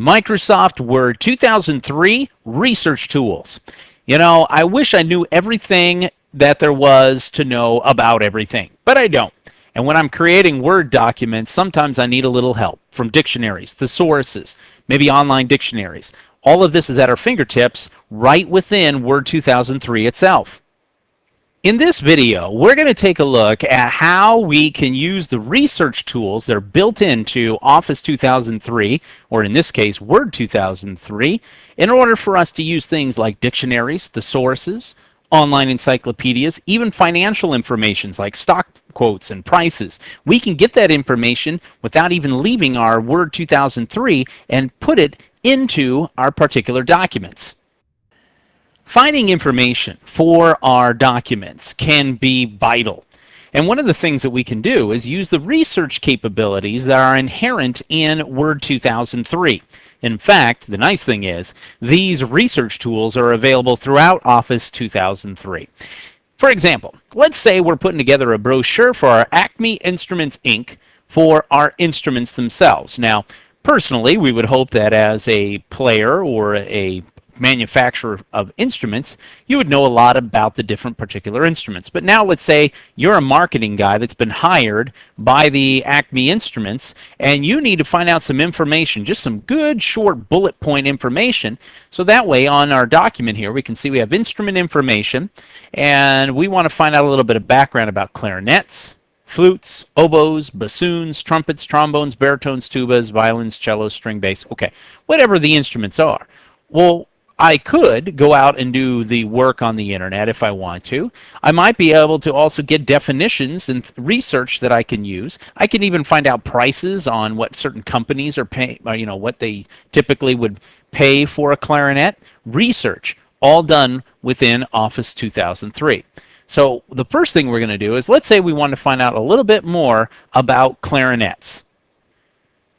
Microsoft Word 2003 Research Tools. You know, I wish I knew everything that there was to know about everything, but I don't. And when I'm creating Word documents, sometimes I need a little help from dictionaries, thesauruses, maybe online dictionaries. All of this is at our fingertips right within Word 2003 itself. In this video, we're going to take a look at how we can use the research tools that are built into Office 2003, or in this case, Word 2003, in order for us to use things like dictionaries, thesauruses, online encyclopedias, even financial information like stock quotes and prices. We can get that information without even leaving our Word 2003 and put it into our particular documents. Finding information for our documents can be vital. And one of the things that we can do is use the research capabilities that are inherent in Word 2003. In fact, the nice thing is, these research tools are available throughout Office 2003. For example, let's say we're putting together a brochure for our Acme Instruments Inc. for our instruments themselves. Now, personally, we would hope that as a player or a manufacturer of instruments, you would know a lot about the different particular instruments. But now let's say you're a marketing guy that's been hired by the Acme Instruments and you need to find out some information, just some good short bullet point information. So that way on our document here we can see we have instrument information and we want to find out a little bit of background about clarinets, flutes, oboes, bassoons, trumpets, trombones, baritones, tubas, violins, cellos, string bass, okay, whatever the instruments are. Well, I could go out and do the work on the internet if I want to. I might be able to also get definitions and research that I can use. I can even find out prices on what certain companies are paying, you know, what they typically would pay for a clarinet. Research, all done within Office 2003. So the first thing we're going to do is, let's say we want to find out a little bit more about clarinets.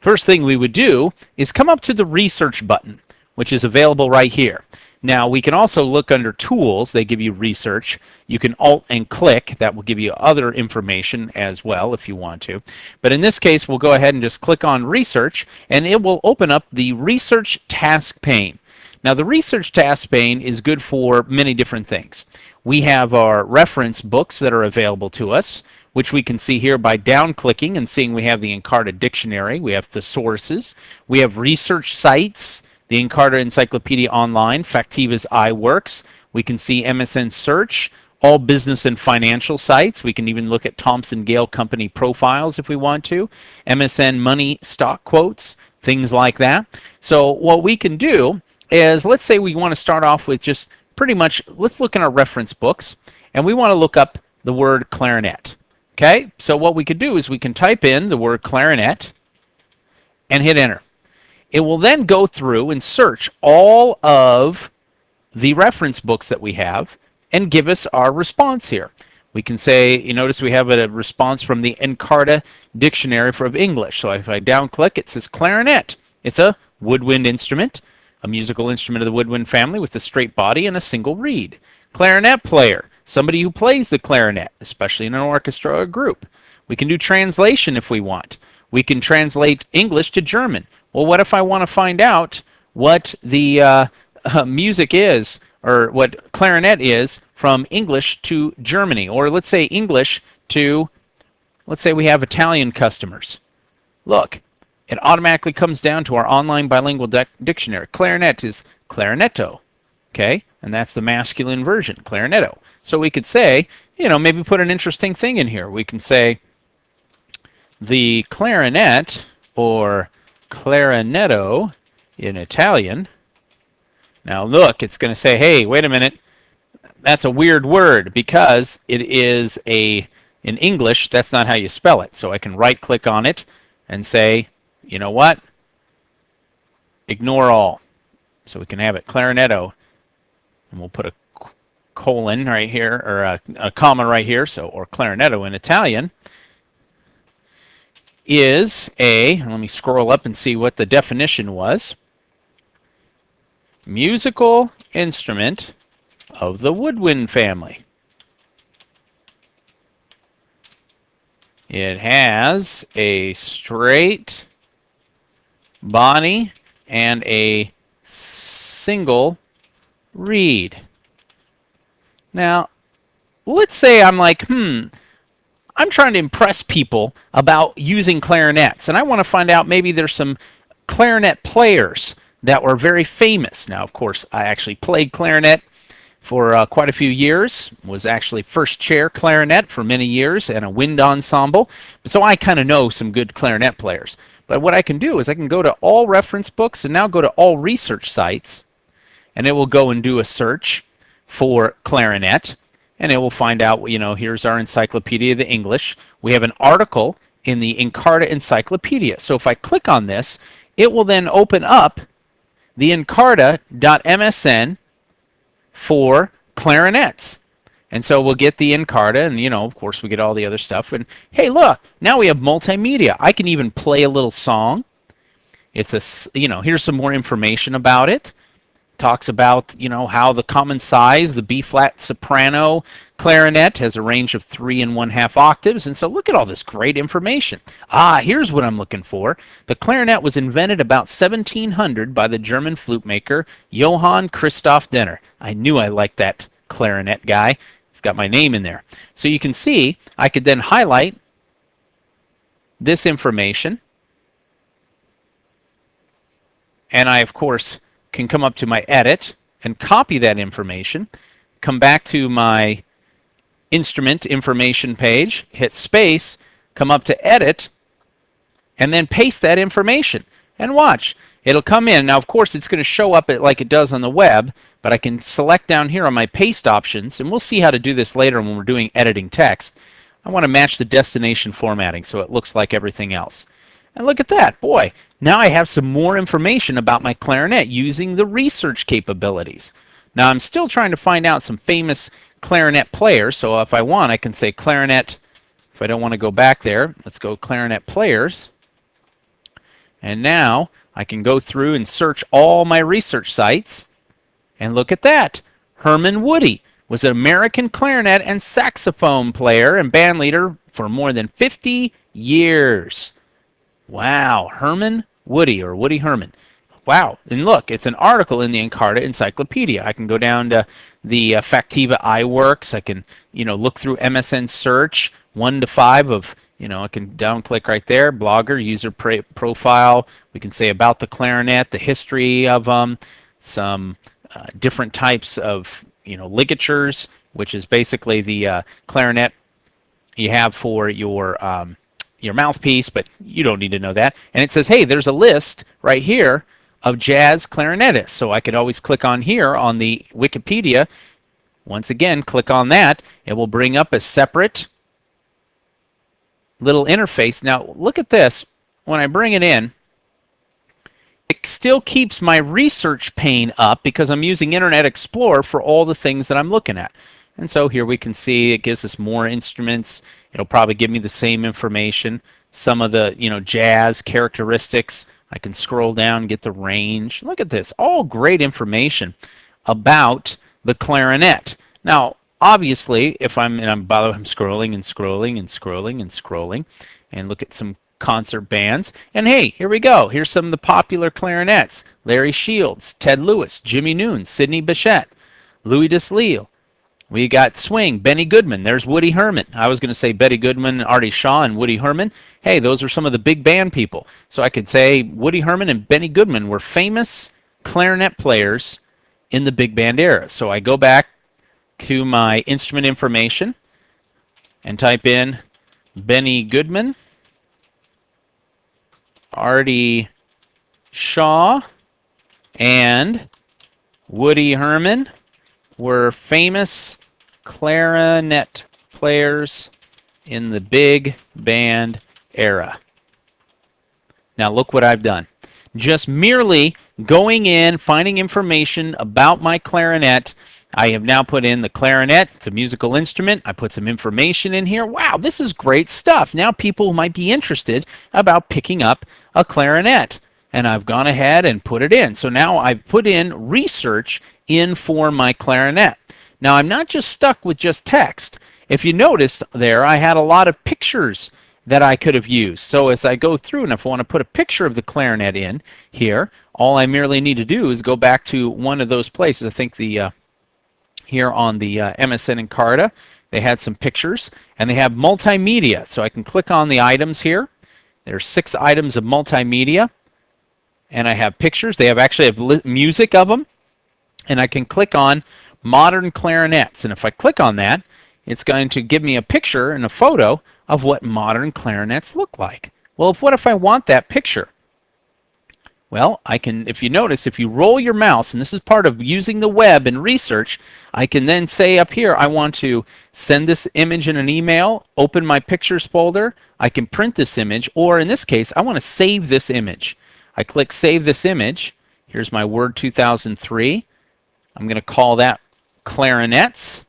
First thing we would do is come up to the research button, which is available right here. Now we can also look under tools. They give you research. You can alt and click. That will give you other information as well if you want to. But in this case we'll go ahead and just click on research and it will open up the research task pane. Now the research task pane is good for many different things. We have our reference books that are available to us, which we can see here by down clicking and seeing we have the Encarta Dictionary, we have thesauruses, we have research sites, the Encarta Encyclopedia Online, Factiva's iWorks. We can see MSN Search, all business and financial sites. We can even look at Thomson Gale Company profiles if we want to. MSN Money stock quotes, things like that. So what we can do is, let's say we want to start off with just pretty much, let's look in our reference books, and we want to look up the word clarinet. Okay, so what we could do is we can type in the word clarinet and hit enter. It will then go through and search all of the reference books that we have and give us our response here. We can say, you notice we have a response from the Encarta Dictionary for English. So if I down click, it says clarinet. It's a woodwind instrument, a musical instrument of the woodwind family with a straight body and a single reed. Clarinet player, somebody who plays the clarinet, especially in an orchestra or group. We can do translation if we want. We can translate English to German. Well, what if I want to find out what the music is, or what clarinet is, from English to Germany, or let's say English to, let's say we have Italian customers. Look, it automatically comes down to our online bilingual dictionary. Clarinet is clarinetto, okay? And that's the masculine version, clarinetto. So we could say, you know, maybe put an interesting thing in here. We can say the clarinet, or clarinetto in Italian. Now look, it's going to say, hey, wait a minute, that's a weird word because it is in English, that's not how you spell it. So I can right click on it and say, you know what, ignore all. So we can have it clarinetto, and we'll put a colon right here, or a comma right here, so, or clarinetto in Italian is let me scroll up and see what the definition was, musical instrument of the woodwind family. It has a straight body and a single reed. Now, let's say I'm like, I'm trying to impress people about using clarinets, and I want to find out maybe there's some clarinet players that were very famous. Now, of course, I actually played clarinet for quite a few years, was actually first chair clarinet for many years and a wind ensemble, so I kind of know some good clarinet players. But what I can do is I can go to all reference books and now go to all research sites, and it will go and do a search for clarinet, and it will find out, here's our Encyclopedia of the English. We have an article in the Encarta Encyclopedia. So if I click on this, it will then open up the encarta.msn for clarinets. And so we'll get the Encarta, and of course we get all the other stuff. And hey, look, now we have multimedia. I can even play a little song. It's here's some more information about it. Talks about, how the common size, the B-flat soprano clarinet has a range of 3 1/2 octaves. And so look at all this great information. Here's what I'm looking for. The clarinet was invented about 1700 by the German flute maker Johann Christoph Denner. I knew I liked that clarinet guy. It's got my name in there. So you can see I could then highlight this information. And I, of course, can come up to my edit and copy that information, come back to my instrument information page, hit space, come up to edit, and then paste that information. And watch, it'll come in. Now, of course, it's going to show up like it does on the web, but I can select down here on my paste options, and we'll see how to do this later when we're doing editing text. I want to match the destination formatting so it looks like everything else. And look at that, boy, now I have some more information about my clarinet using the research capabilities. Now I'm still trying to find out some famous clarinet players, so if I want, I can say clarinet. If I don't want to go back there, let's go clarinet players. And now I can go through and search all my research sites, and look at that. Herman Woody was an American clarinet and saxophone player and band leader for more than 50 years. Wow, Herman Woody, or Woody Herman. Wow, and look, it's an article in the Encarta Encyclopedia. I can go down to the Factiva iWorks. I can, look through MSN search 1 to 5 of, I can down-click right there, blogger, user profile. We can say about the clarinet, the history of some different types of, ligatures, which is basically the clarinet you have for your mouthpiece, but you don't need to know that. And it says, hey, there's a list right here of jazz clarinetists. So I could always click on here on the Wikipedia. Once again, click on that. It will bring up a separate little interface. Now, look at this. When I bring it in, it still keeps my research pane up because I'm using Internet Explorer for all the things that I'm looking at. And so here we can see it gives us more instruments. It'll probably give me the same information. Some of the, jazz characteristics. I can scroll down and get the range. Look at this. All great information about the clarinet. Now, obviously, if I'm scrolling and scrolling and scrolling and scrolling, and look at some concert bands. And hey, here we go. Here's some of the popular clarinets. Larry Shields, Ted Lewis, Jimmy Noon, Sidney Bechet, Louis Deslille. We got swing, Benny Goodman. There's Woody Herman. I was going to say Betty Goodman, Artie Shaw, and Woody Herman. Hey, those are some of the big band people. So I could say Woody Herman and Benny Goodman were famous clarinet players in the big band era. So I go back to my instrument information and type in Benny Goodman, Artie Shaw, and Woody Herman were famous clarinet players in the big band era. Now look what I've done. Just merely going in, finding information about my clarinet. I have now put in the clarinet. It's a musical instrument. I put some information in here. Wow, this is great stuff. Now people might be interested about picking up a clarinet. And I've gone ahead and put it in. So now I've put in research in for my clarinet. Now I'm not just stuck with just text. If you notice there, I had a lot of pictures that I could have used. So as I go through, and if I want to put a picture of the clarinet in here, all I merely need to do is go back to one of those places. I think the here on the MSN Encarta, they had some pictures, and they have multimedia. So I can click on the items here. There's 6 items of multimedia, and I have pictures. They actually have music of them, and I can click on modern clarinets. And if I click on that, it's going to give me a picture and a photo of what modern clarinets look like. Well, what if I want that picture? Well, I can, if you notice, if you roll your mouse, and this is part of using the web and research, I can then say up here, I want to send this image in an email, open my pictures folder, I can print this image, or in this case, I want to save this image. I click Save This Image. Here's my Word 2003. I'm going to call that Clarinets.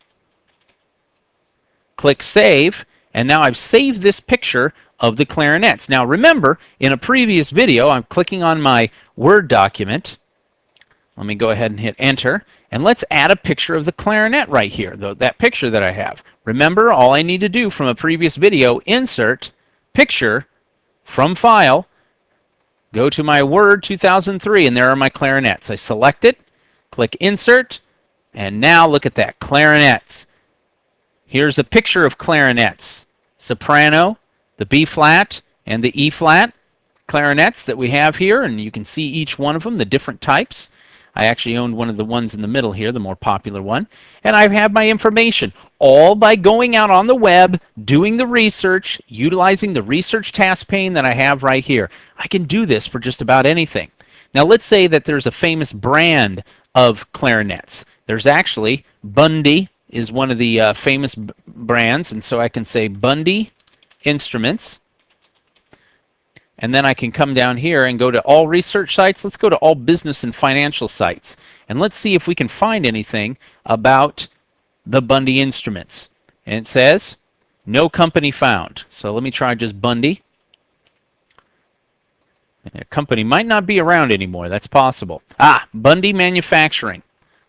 Click Save, and now I've saved this picture of the clarinets. Now remember, in a previous video, I'm clicking on my Word document. Let me go ahead and hit Enter, and let's add a picture of the clarinet right here, that picture that I have. Remember, all I need to do from a previous video, insert, picture, from File, go to my Word 2003, and there are my clarinets. I select it, click Insert, and now look at that, clarinets. Here's a picture of clarinets, soprano, the B flat and the E flat clarinets that we have here, and you can see each one of them, the different types. I actually owned one of the ones in the middle here, the more popular one, and I have my information all by going out on the web, doing the research, utilizing the research task pane that I have right here. I can do this for just about anything. Now let's say that there's a famous brand of clarinets. There's actually Bundy is one of the famous brands, and so I can say Bundy Instruments, and then I can come down here and go to all research sites. Let's go to all business and financial sites, and let's see if we can find anything about the Bundy Instruments. And it says no company found. So let me try just Bundy. The company might not be around anymore. That's possible. Bundy Manufacturing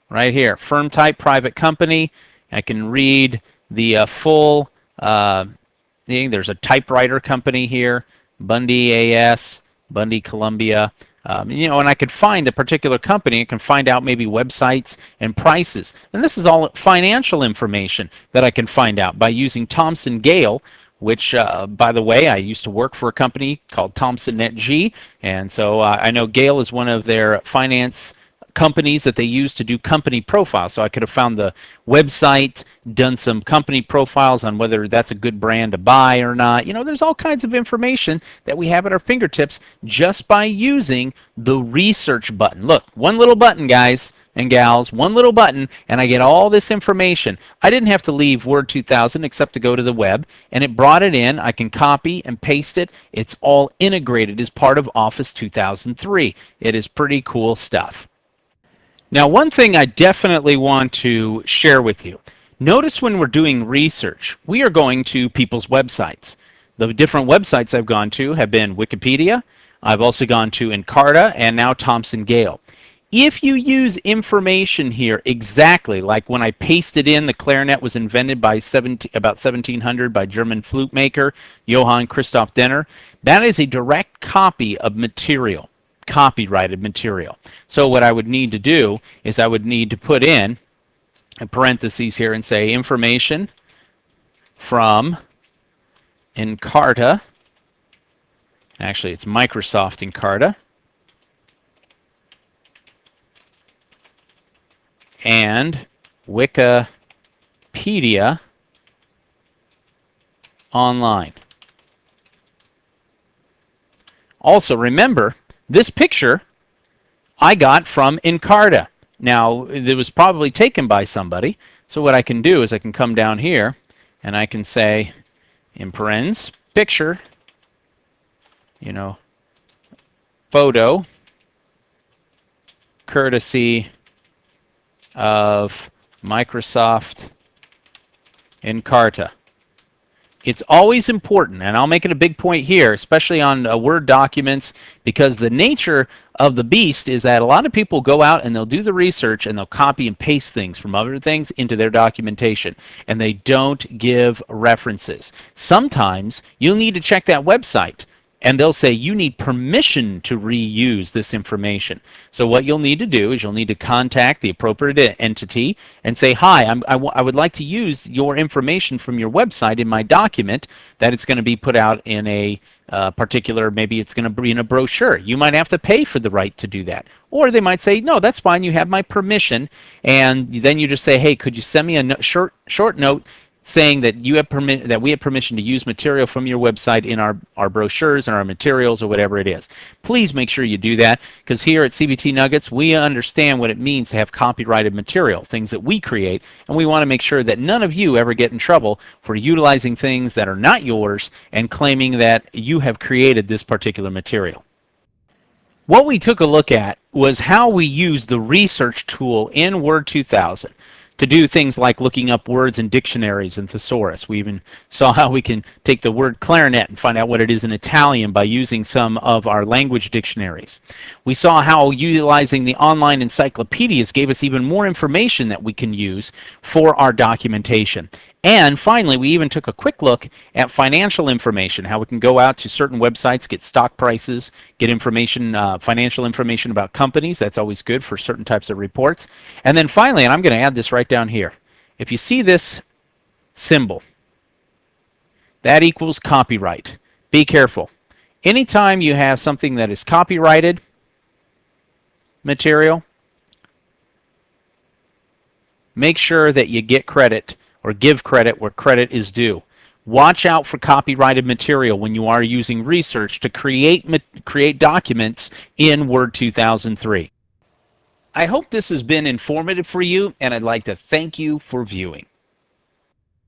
right here, firm type, private company. I can read the full thing. There's a typewriter company here, Bundy AS, Bundy Columbia, and I could find the particular company and can find out maybe websites and prices. And this is all financial information that I can find out by using Thomson Gale, which, by the way, I used to work for a company called Thomson NetG, and so I know Gale is one of their finance companies that they use to do company profiles. So I could have found the website, done some company profiles on whether that's a good brand to buy or not. There's all kinds of information that we have at our fingertips just by using the research button. Look, one little button, guys and gals, one little button, and I get all this information. I didn't have to leave Word 2000 except to go to the web, and it brought it in. I can copy and paste it. It's all integrated as part of Office 2003. It is pretty cool stuff. Now, one thing I definitely want to share with you. Notice when we're doing research, we are going to people's websites. The different websites I've gone to have been Wikipedia, I've also gone to Encarta, and now Thomson Gale. If you use information here exactly like when I pasted in the clarinet was invented by about 1700 by German flute maker Johann Christoph Denner, that is a direct copy of material. Copyrighted material. So what I would need to do is I would need to put in a parentheses here and say information from Encarta. Actually, it's Microsoft Encarta. And Wikipedia online. Also, remember, this picture I got from Encarta. Now, it was probably taken by somebody, so what I can do is I can come down here and I can say, in parens, picture, photo, courtesy of Microsoft Encarta. It's always important, and I'll make it a big point here, especially on Word documents, because the nature of the beast is that a lot of people go out and they'll do the research and they'll copy and paste things from other things into their documentation, and they don't give references. Sometimes you'll need to check that website and they'll say you need permission to reuse this information. So what you'll need to do is you'll need to contact the appropriate entity and say, hi, I would like to use your information from your website in my document that it's going to be put out in a particular, maybe it's going to be in a brochure. You might have to pay for the right to do that. Or they might say, no, that's fine, you have my permission. And then you just say, hey, could you send me a short note saying that we have permission to use material from your website in our brochures and our materials or whatever it is. Please make sure you do that, because here at CBT Nuggets, we understand what it means to have copyrighted material, things that we create, and we want to make sure that none of you ever get in trouble for utilizing things that are not yours and claiming that you have created this particular material. What we took a look at was how we use the research tool in Word 2000 to do things like looking up words in dictionaries and thesaurus. We even saw how we can take the word clarinet and find out what it is in Italian by using some of our language dictionaries. We saw how utilizing the online encyclopedias gave us even more information that we can use for our documentation. And finally, we even took a quick look at financial information, how we can go out to certain websites, get stock prices, get information, financial information about companies. That's always good for certain types of reports. And then finally, and I'm going to add this right down here, if you see this symbol, that equals copyright. Be careful. Anytime you have something that is copyrighted material, make sure that you get credit or give credit where credit is due. Watch out for copyrighted material when you are using research to create documents in Word 2003. I hope this has been informative for you, and I'd like to thank you for viewing.